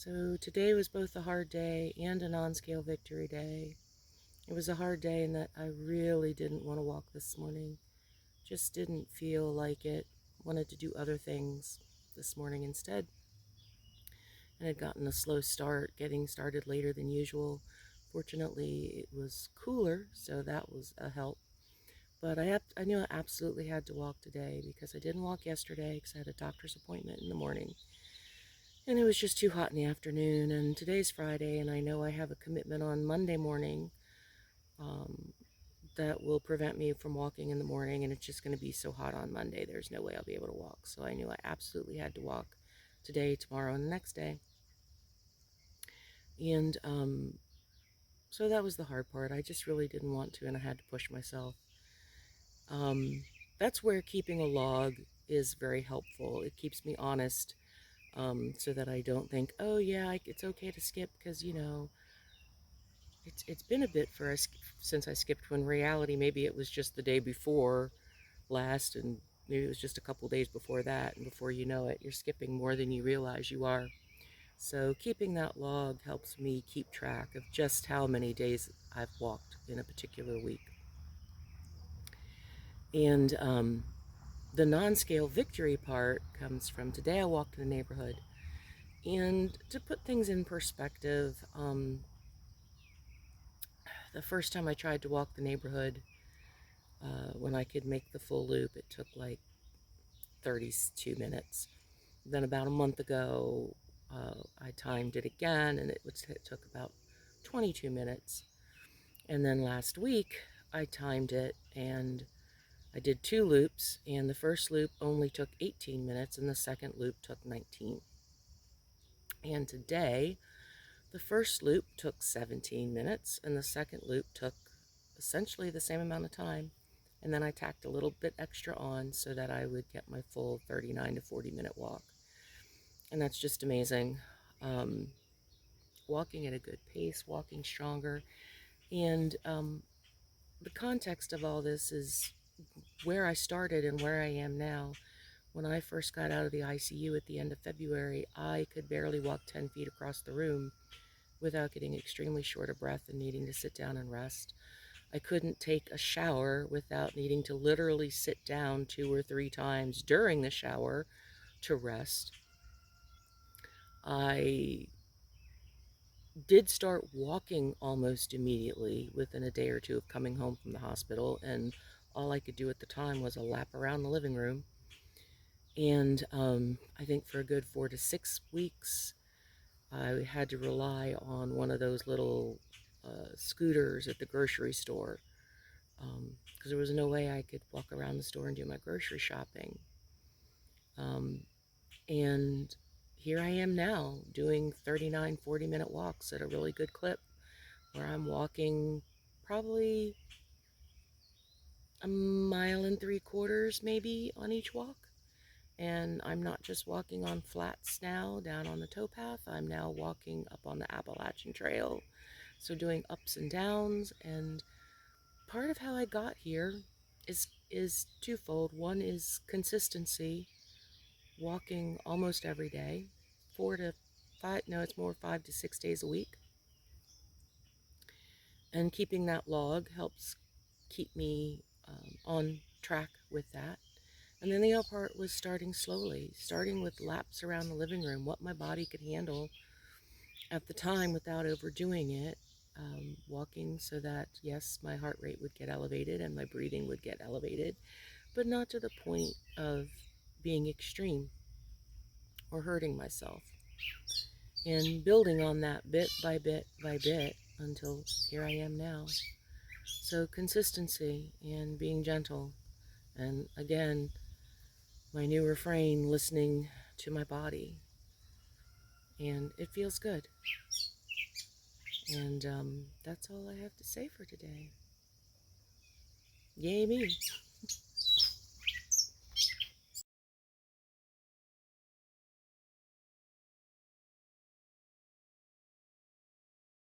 So today was both a hard day and a non-scale victory day. It was a hard day in that I really didn't want to walk this morning. Just didn't feel like it. Wanted to do other things this morning instead. And had gotten a slow start, getting started later than usual. Fortunately, it was cooler, so that was a help. But I knew I absolutely had to walk today because I didn't walk yesterday because I had a doctor's appointment in the morning. And it was just too hot in the afternoon, and today's Friday, and I know I have a commitment on Monday morning um, that will prevent me from walking in the morning, and it's just going to be so hot on Monday, there's no way I'll be able to walk. So I knew I absolutely had to walk today, tomorrow, and the next day. And so that was the hard part. I just really didn't want to, and I had to push myself. That's where keeping a log is very helpful. It keeps me honest, so that I don't think, oh yeah, it's okay to skip because, it's been a bit for us since I skipped, when in reality maybe it was just the day before last, and maybe it was just a couple days before that, and before you know it, you're skipping more than you realize you are. So keeping that log helps me keep track of just how many days I've walked in a particular week. And the non-scale victory part comes from today. I walked in the neighborhood, and to put things in perspective, the first time I tried to walk the neighborhood, when I could make the full loop, it took like 32 minutes. Then about a month ago, I timed it again, and it took about 22 minutes. And then last week, I timed it, and I did 2 loops, and the first loop only took 18 minutes, and the second loop took 19. And today, the first loop took 17 minutes, and the second loop took essentially the same amount of time. And then I tacked a little bit extra on so that I would get my full 39 to 40-minute walk. And that's just amazing. Um, Walking at a good pace, walking stronger. And the context of all this is where I started and where I am now. When I first got out of the ICU at the end of February, I could barely walk 10 feet across the room without getting extremely short of breath and needing to sit down and rest. I couldn't take a shower without needing to literally sit down 2 or 3 times during the shower to rest. I did start walking almost immediately within a day or two of coming home from the hospital, and all I could do at the time was a lap around the living room. And I think for a good 4 to 6 weeks, I had to rely on one of those little scooters at the grocery store, because there was no way I could walk around the store and do my grocery shopping. And here I am now doing 39, 40-minute walks at a really good clip, where I'm walking probably a 1.75 miles maybe on each walk. And I'm not just walking on flats now down on the towpath, I'm now walking up on the Appalachian Trail. So doing ups and downs, and part of how I got here is twofold. One is consistency, walking almost every day, 4 to 5, no, it's more 5 to 6 days a week. And keeping that log helps keep me on track with that. And then the other part was starting slowly, starting with laps around the living room, what my body could handle at the time without overdoing it. Walking so that, yes, my heart rate would get elevated and my breathing would get elevated, but not to the point of being extreme or hurting myself. And building on that bit by bit by bit until here I am now. So consistency and being gentle. And again, my new refrain, listening to my body. And it feels good. And that's all I have to say for today. Yay me.